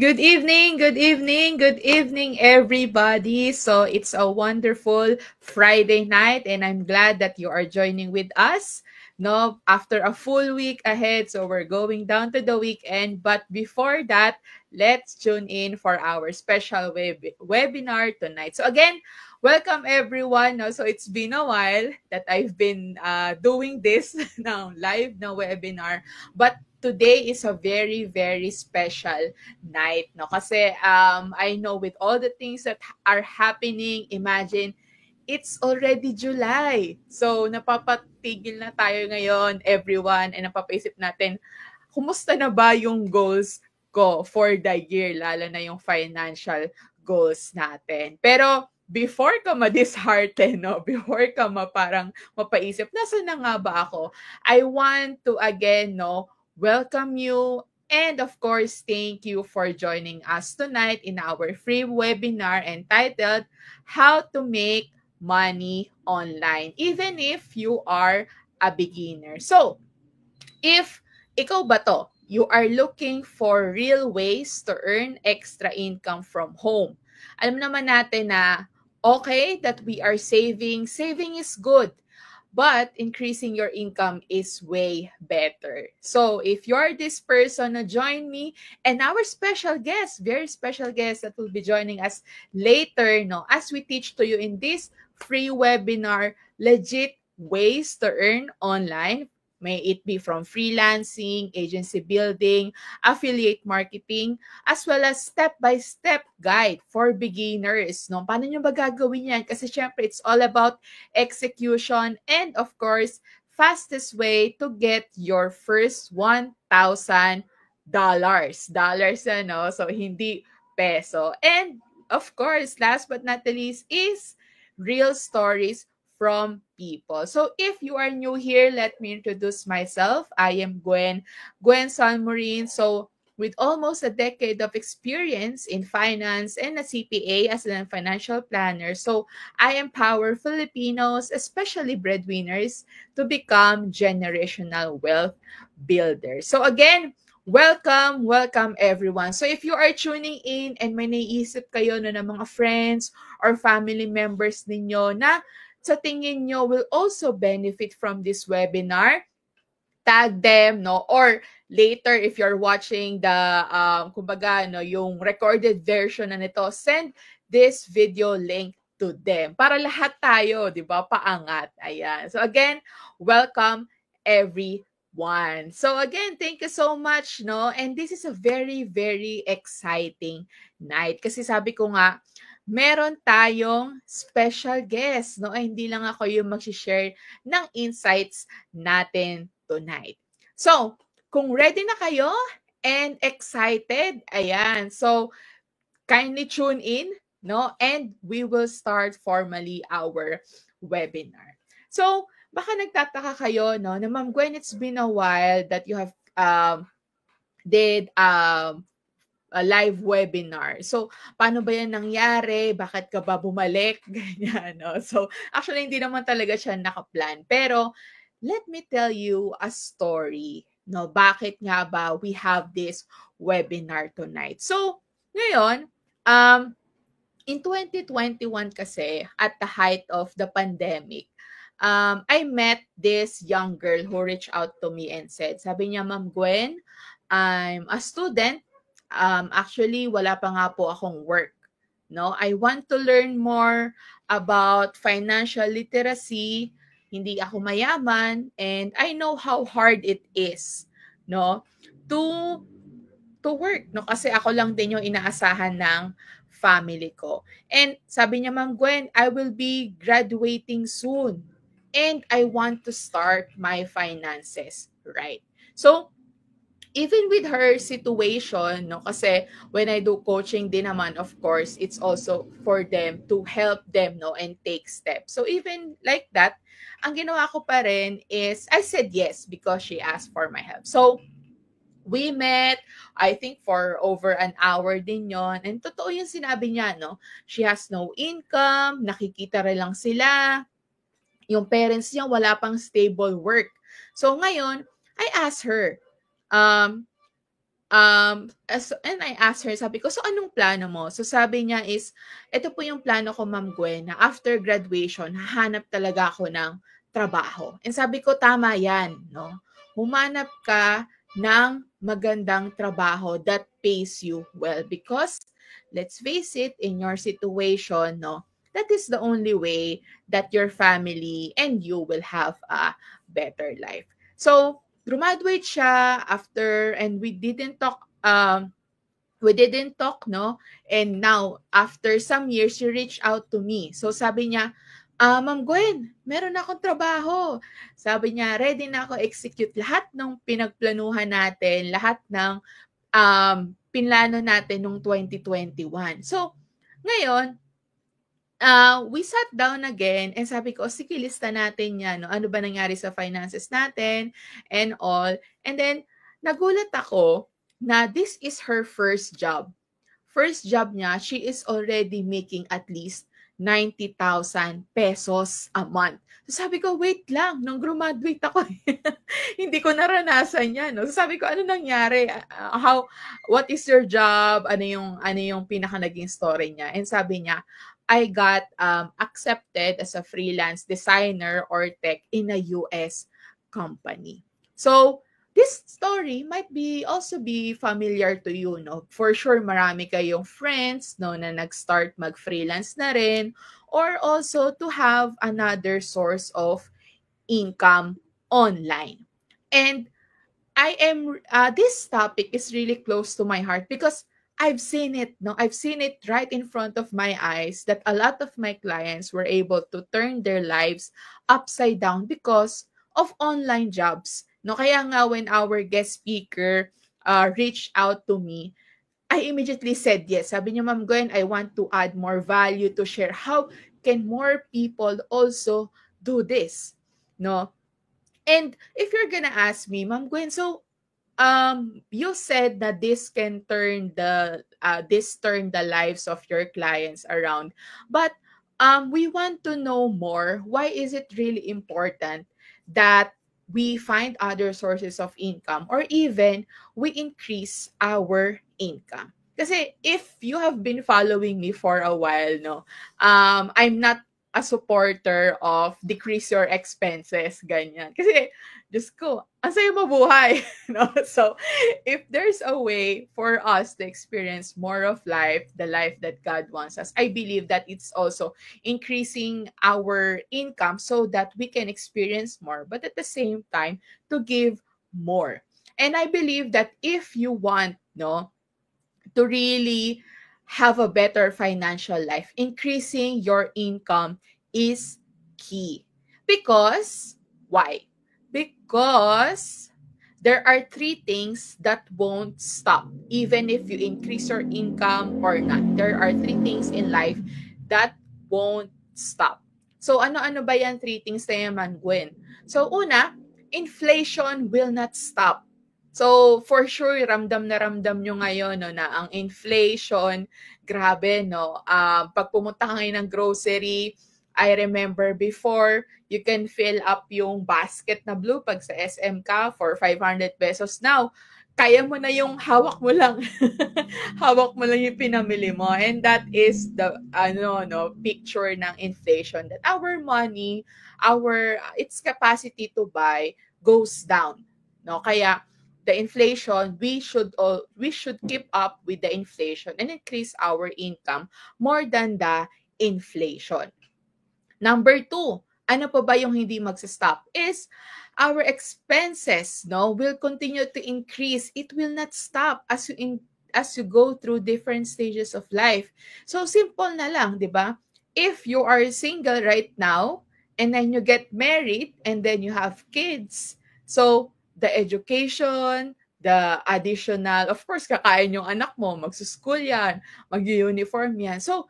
Good evening, good evening, good evening, everybody. So it's a wonderful Friday night, and I'm glad that you are joining with us. No, after a full week ahead, so we're going down to the weekend. But before that, let's tune in for our special webinar tonight. So again, welcome everyone. No, so it's been a while that I've been doing this now live na webinar, but today is a very, very special night, no? Kasi I know with all the things that are happening, imagine it's already July. So napapatigil na tayo ngayon, everyone, and napapaisip natin, kumusta na ba yung goals ko for the year, lalo na yung financial goals natin. Pero before ka ma-dishearten, no? Before ka parang mapaisip, nasa na nga ba ako? I want to again, no, welcome you. And of course, thank you for joining us tonight in our free webinar entitled How to Make Money Online, even if you are a beginner. So, if ikaw ba to, you are looking for real ways to earn extra income from home. Alam naman natin na okay that we are saving. Saving is good. But increasing your income is way better. So if you're this person, join me and our special guest, very special guest that will be joining us later, no, as we teach to you in this free webinar, legit ways to earn online. May it be from freelancing, agency building, affiliate marketing, as well as step-by-step guide for beginners. No? Paano nyo ba gagawin yan? Kasi syempre, it's all about execution, and of course, fastest way to get your first $1,000. Dollars, ano? So, hindi peso. And of course, last but not the least is real stories from people. So if you are new here, let me introduce myself. I am Gwen Salmorin. So with almost a decade of experience in finance and a CPA as a financial planner, so I empower Filipinos, especially breadwinners, to become generational wealth builders. So again, welcome everyone. So if you are tuning in and may naiisip kayo na ng mga friends or family members ninyo na sa tingin nyo will also benefit from this webinar, tag them, no? Or later, if you're watching the, kumbaga, no, yung recorded version na nito, send this video link to them. Para lahat tayo, di ba, paangat. Ayan. So again, welcome everyone. So again, thank you so much, no? And this is a very, very exciting night. Kasi sabi ko nga, meron tayong special guest, no? Ay, hindi lang ako yung mag-share ng insights natin tonight. So, kung ready na kayo and excited, ayan. So, kindly tune in, no? And we will start formally our webinar. So, baka nagtataka kayo, no? Na Ma'am Gwen, it's been a while that you have did a live webinar. So, paano ba yan nangyari? Bakit ka ba bumalik? Ganyan, no? So, actually, hindi naman talaga siya nakaplan. Pero, let me tell you a story, no? Bakit nga ba we have this webinar tonight? So, ngayon, in 2021 kasi, at the height of the pandemic, I met this young girl who reached out to me and said, sabi niya, Ma'am Gwen, I'm a student. Actually, wala pa nga po akong work. No, I want to learn more about financial literacy. Hindi ako mayaman, and I know how hard it is, no, to work, no, kasi ako lang din yung inaasahan ng family ko. And sabi niya, Ma'am Gwen, I will be graduating soon, and I want to start my finances right. So, even with her situation, no, kasi when I do coaching din naman, of course, it's also for them to help them, no, and take steps. So even like that, ang ginawa ko pa rin is, I said yes because she asked for my help. So, we met, I think for over an hour din yon. And totoo yung sinabi niya, no? She has no income, nakikita rin lang sila. Yung parents niya wala pang stable work. So ngayon, I asked her, and I asked her, sabi ko, "So anong plano mo?" So sabi niya is, "Ito po yung plano ko, Ma'am Gwen, na after graduation, hahanap talaga ako ng trabaho." And sabi ko, "Tama yan, no? Humanap ka ng magandang trabaho that pays you well because let's face it, in your situation, no, that is the only way that your family and you will have a better life." So, graduate siya after and we didn't talk, no? And now, after some years, she reached out to me. So sabi niya, Ma'am Gwen, meron akong trabaho. Sabi niya, ready na ako execute lahat ng pinagplanuhan natin, lahat ng pinlano natin nung 2021. So, ngayon, we sat down again and sabi ko, sige, lista natin yan. No? Ano ba nangyari sa finances natin and all. And then, nagulat ako na this is her first job. First job niya, she is already making at least 90,000 pesos a month. So sabi ko, wait lang, nung graduate ako, hindi ko naranasan yan. No? So sabi ko, ano nangyari? What is your job? Ano yung pinaka naging story niya? And sabi niya, I got accepted as a freelance designer or tech in a US company. So, this story might also be familiar to you, no? For sure, marami kayong friends, no, na nag-start mag-freelance na rin, or also to have another source of income online. And this topic is really close to my heart because I've seen it, no? I've seen it right in front of my eyes that a lot of my clients were able to turn their lives upside down because of online jobs. No, kaya nga when our guest speaker reached out to me, I immediately said yes. Sabi niya, Ma'am Gwen, I want to add more value to share. How can more people also do this? No? And if you're gonna ask me, Ma'am Gwen, so you said that this can turn the lives of your clients around, but we want to know more. Why is it really important that we find other sources of income or even we increase our income? Kasi if you have been following me for a while, no, I'm not a supporter of decrease your expenses, ganyan. Kasi, Diyos ko, ang saya mabuhay. No? So, if there's a way for us to experience more of life, the life that God wants us, I believe that it's also increasing our income so that we can experience more, but at the same time, to give more. And I believe that if you want, no, to really have a better financial life, increasing your income is key. Because, why? Because there are three things that won't stop, even if you increase your income or not. There are three things in life that won't stop. So, ano-ano ba yan three things na yan, Gwen? So, una, inflation will not stop. So, for sure, ramdam na ramdam nyo ngayon, no, na ang inflation, grabe, no? Pag pumunta ka ngayon ng grocery, I remember before, you can fill up yung basket na blue pag sa SM ka for 500 pesos. Now, kaya mo na yung hawak mo lang. Hawak mo lang yung pinamili mo. And that is the picture ng inflation, that our money, its capacity to buy goes down. No, kaya the inflation, we should keep up with the inflation and increase our income more than the inflation. Number 2, ano pa ba yung hindi magsa-stop is our expenses, no, will continue to increase. It will not stop as you go through different stages of life. So simple na lang, 'di ba? If you are single right now and then you get married and then you have kids, so the education, the additional, of course, kakain yung anak mo, magsuschool yan, mag-uniform yan. So,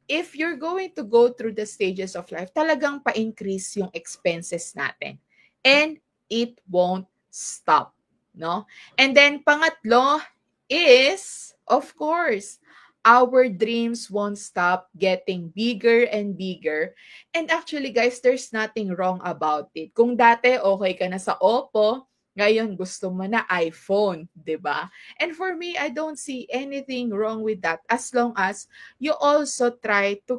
if you're going to go through the stages of life, talagang pa-increase yung expenses natin. And it won't stop, no? And then, pangatlo is, of course, our dreams won't stop getting bigger and bigger. And actually, guys, there's nothing wrong about it. Kung dati okay ka na sa Oppo, Ngayon gusto mo na iPhone, 'di ba? And for me, I don't see anything wrong with that as long as you also try to